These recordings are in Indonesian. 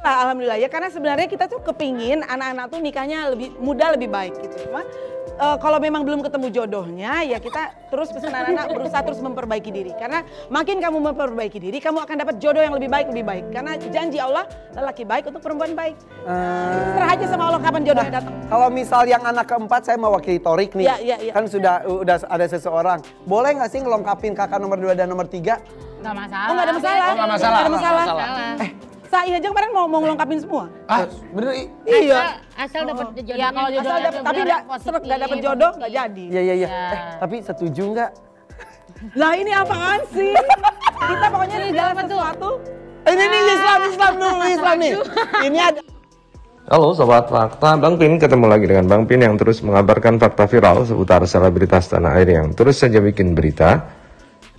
Alhamdulillah ya, karena sebenarnya kita tuh kepingin anak-anak tuh nikahnya lebih muda, lebih baik gitu. Cuma kalau memang belum ketemu jodohnya, ya kita terus pesan anak-anak berusaha terus memperbaiki diri. Karena makin kamu memperbaiki diri, kamu akan dapat jodoh yang lebih baik, lebih baik. Karena janji Allah, lelaki baik untuk perempuan baik. Serah aja sama Allah kapan jodohnya datang. Kalau misal yang anak keempat, saya mewakili Torik nih. Iya. Kan udah ada seseorang. Boleh nggak sih ngelengkapin kakak nomor 2 dan nomor 3? Nggak masalah. Oh nggak ada masalah. Nggak masalah. Nggak ada masalah. Sai aja kemarin mau ngelengkapin semua. Bener? Iya. Asal dapat jodoh. Ya kalau jodoh tapi nggak dapat jodoh nggak jadi. Iya. Tapi setuju nggak? Lah ini apaan sih? Kita pokoknya di dalam sesuatu. Ini nih Islam nih. Ini ada. Halo Sobat Fakta, Bang Pin ketemu lagi dengan Bang Pin yang terus mengabarkan fakta viral seputar selebritas tanah air yang terus saja bikin berita.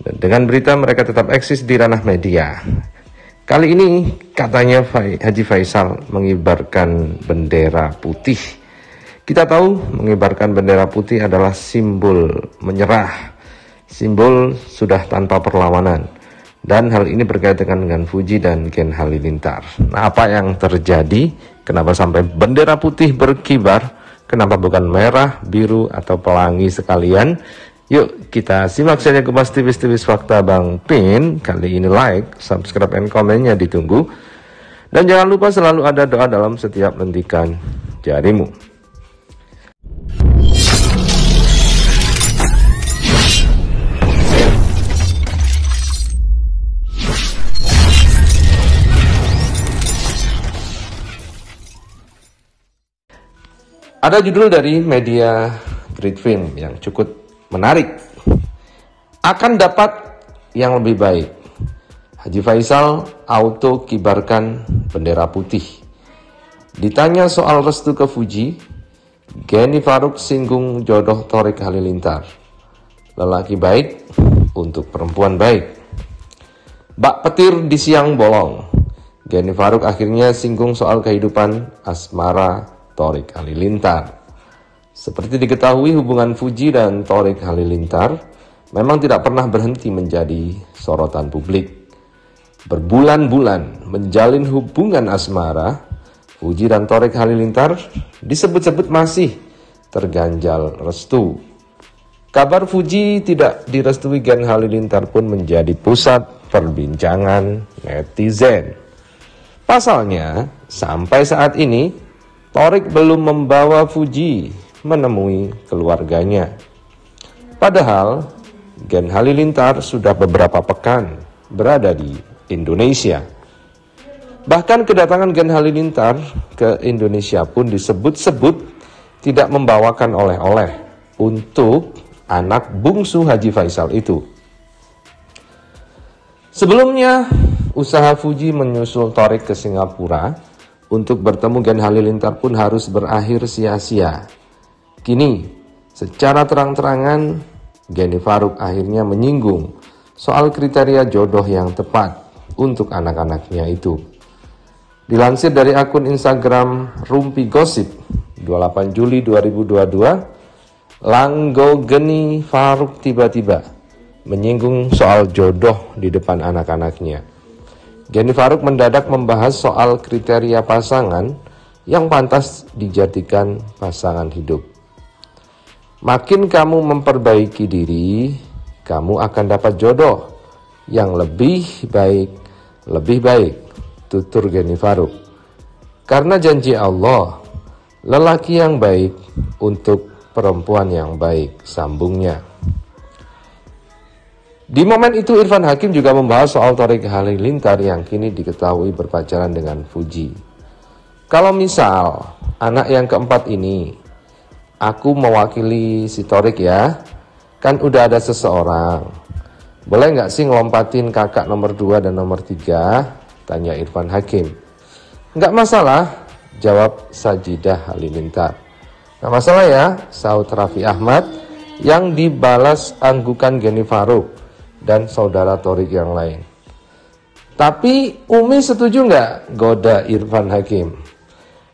Dan dengan berita mereka tetap eksis di ranah media. Kali ini katanya Haji Faisal mengibarkan bendera putih. Kita tahu mengibarkan bendera putih adalah simbol menyerah, simbol sudah tanpa perlawanan. Dan hal ini berkaitan dengan Fuji dan Gen Halilintar. Nah, apa yang terjadi? Kenapa sampai bendera putih berkibar? Kenapa bukan merah, biru, atau pelangi sekalian? Yuk kita simak saja kupas tipis-tipis fakta Bang Pin. Kali ini like, subscribe, and komennya ditunggu. Dan jangan lupa selalu ada doa dalam setiap lentikan jarimu. Ada judul dari media Greatfilm yang cukup menarik. Akan dapat yang lebih baik. Haji Faisal auto kibarkan bendera putih. Ditanya soal restu ke Fuji, Geni Faruk singgung jodoh Torik Halilintar. Lelaki baik untuk perempuan baik. Bak petir di siang bolong. Geni Faruk akhirnya singgung soal kehidupan asmara Torik Halilintar. Seperti diketahui hubungan Fuji dan Torik Halilintar memang tidak pernah berhenti menjadi sorotan publik. Berbulan-bulan menjalin hubungan asmara, Fuji dan Torik Halilintar disebut-sebut masih terganjal restu. Kabar Fuji tidak direstui Gen Halilintar pun menjadi pusat perbincangan netizen. Pasalnya, sampai saat ini Torik belum membawa Fuji menemui keluarganya. Padahal Gen Halilintar sudah beberapa pekan berada di Indonesia. Bahkan kedatangan Gen Halilintar ke Indonesia pun disebut-sebut tidak membawakan oleh-oleh untuk anak bungsu Haji Faisal itu. Sebelumnya, usaha Fuji menyusul Torik ke Singapura untuk bertemu Gen Halilintar pun harus berakhir sia-sia. Kini, secara terang-terangan, Geni Faruk akhirnya menyinggung soal kriteria jodoh yang tepat untuk anak-anaknya itu. Dilansir dari akun Instagram Rumpi Gosip, 28 Juli 2022, Langgo Geni Faruk tiba-tiba menyinggung soal jodoh di depan anak-anaknya. Geni Faruk mendadak membahas soal kriteria pasangan yang pantas dijadikan pasangan hidup. Makin kamu memperbaiki diri, kamu akan dapat jodoh yang lebih baik, tutur Geni Faruk. Karena janji Allah, lelaki yang baik untuk perempuan yang baik, sambungnya. Di momen itu Irfan Hakim juga membahas soal Torik Halilintar yang kini diketahui berpacaran dengan Fuji. Kalau misal anak yang keempat ini, aku mewakili si Torik ya, kan udah ada seseorang. Boleh nggak sih ngelompatin kakak nomor 2 dan nomor 3? Tanya Irfan Hakim. Nggak masalah, jawab Sajidah Halilintar. Nggak masalah ya, saut Raffi Ahmad yang dibalas anggukan Geni Faruk dan saudara Torik yang lain. Tapi Umi setuju nggak? Goda Irfan Hakim.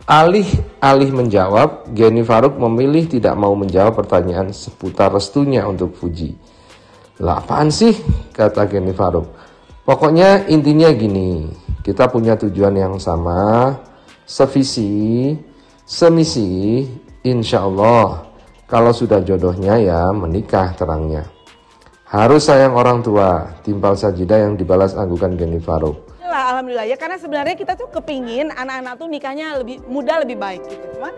Alih-alih menjawab, Geni Faruk memilih tidak mau menjawab pertanyaan seputar restunya untuk Fuji. Lah apaan sih? Kata Geni Faruk. Pokoknya intinya gini, kita punya tujuan yang sama, sevisi, semisi, insya Allah. Kalau sudah jodohnya ya menikah terangnya. Harus sayang orang tua, timpal sajidah yang dibalas anggukan Geni Faruk. Alhamdulillah ya, karena sebenarnya kita tuh kepingin anak-anak tuh nikahnya lebih muda, lebih baik gitu. Cuma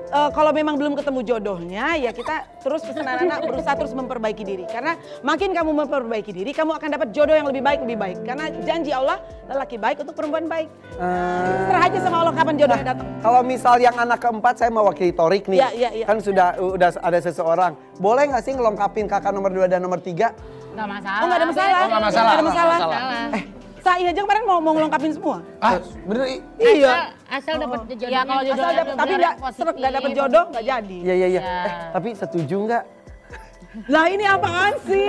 kalau memang belum ketemu jodohnya ya kita terus pesan anak-anak berusaha terus memperbaiki diri. Karena makin kamu memperbaiki diri, kamu akan dapat jodoh yang lebih baik. Karena janji Allah, lelaki baik untuk perempuan baik. Serah aja sama Allah kapan jodohnya datang. Kalau misal yang anak keempat saya mewakili Torik nih, Ya. kan sudah ada seseorang. Boleh nggak sih ngelengkapin kakak nomor 2 dan nomor 3? Nggak masalah. Oh nggak ada masalah. Nggak Nggak ada masalah. Sai aja kemarin mau ngelengkapin semua. Bener? Iya. Asal dapat jodoh. Ya kalau jodoh tapi nggak dapet jodoh nggak jadi. Iya. Tapi setuju nggak? Lah ini apaan sih?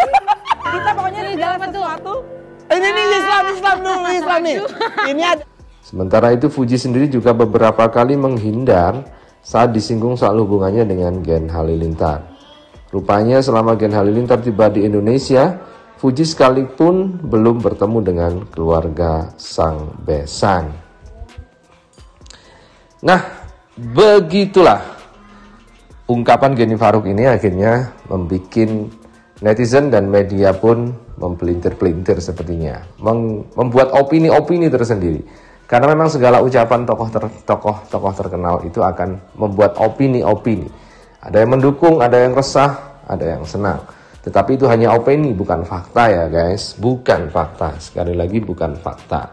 Kita pokoknya segala sesuatu. Ini Islam nih. Ini ada. Sementara itu Fuji sendiri juga beberapa kali menghindar saat disinggung soal hubungannya dengan Gen Halilintar. Rupanya selama Gen Halilintar tiba di Indonesia, Fuji sekalipun belum bertemu dengan keluarga sang besan. Nah, begitulah ungkapan Geni Faruk ini akhirnya membuat netizen dan media pun mempelintir-pelintir sepertinya, membuat opini-opini tersendiri. Karena memang segala ucapan tokoh terkenal itu akan membuat opini-opini. Ada yang mendukung, ada yang resah, ada yang senang. Tetapi itu hanya opini, bukan fakta ya guys, bukan fakta. Sekali lagi bukan fakta.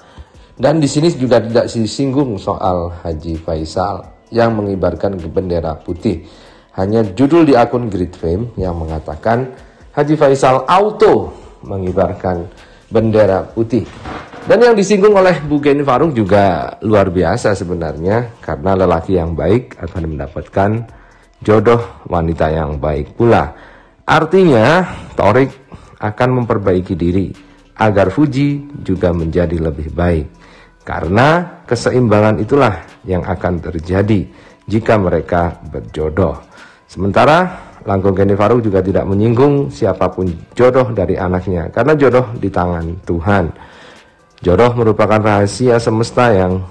Dan di sini juga tidak disinggung soal Haji Faisal yang mengibarkan bendera putih. Hanya judul di akun Great Fame yang mengatakan Haji Faisal auto mengibarkan bendera putih. Dan yang disinggung oleh Bu Geni Faruk juga luar biasa sebenarnya, karena lelaki yang baik akan mendapatkan jodoh wanita yang baik pula. Artinya, Torik akan memperbaiki diri agar Fuji juga menjadi lebih baik. Karena keseimbangan itulah yang akan terjadi jika mereka berjodoh. Sementara, Langkung Geni Faruk juga tidak menyinggung siapapun jodoh dari anaknya, karena jodoh di tangan Tuhan. Jodoh merupakan rahasia semesta yang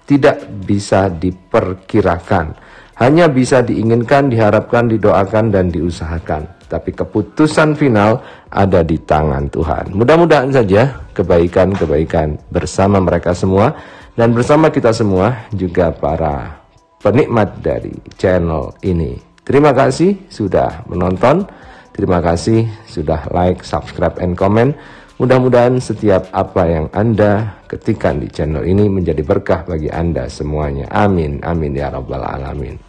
tidak bisa diperkirakan. Hanya bisa diinginkan, diharapkan, didoakan, dan diusahakan. Tapi keputusan final ada di tangan Tuhan. Mudah-mudahan saja kebaikan-kebaikan bersama mereka semua. Dan bersama kita semua juga para penikmat dari channel ini. Terima kasih sudah menonton. Terima kasih sudah like, subscribe, and comment. Mudah-mudahan setiap apa yang Anda ketikkan di channel ini menjadi berkah bagi Anda semuanya. Amin, amin ya rabbal alamin.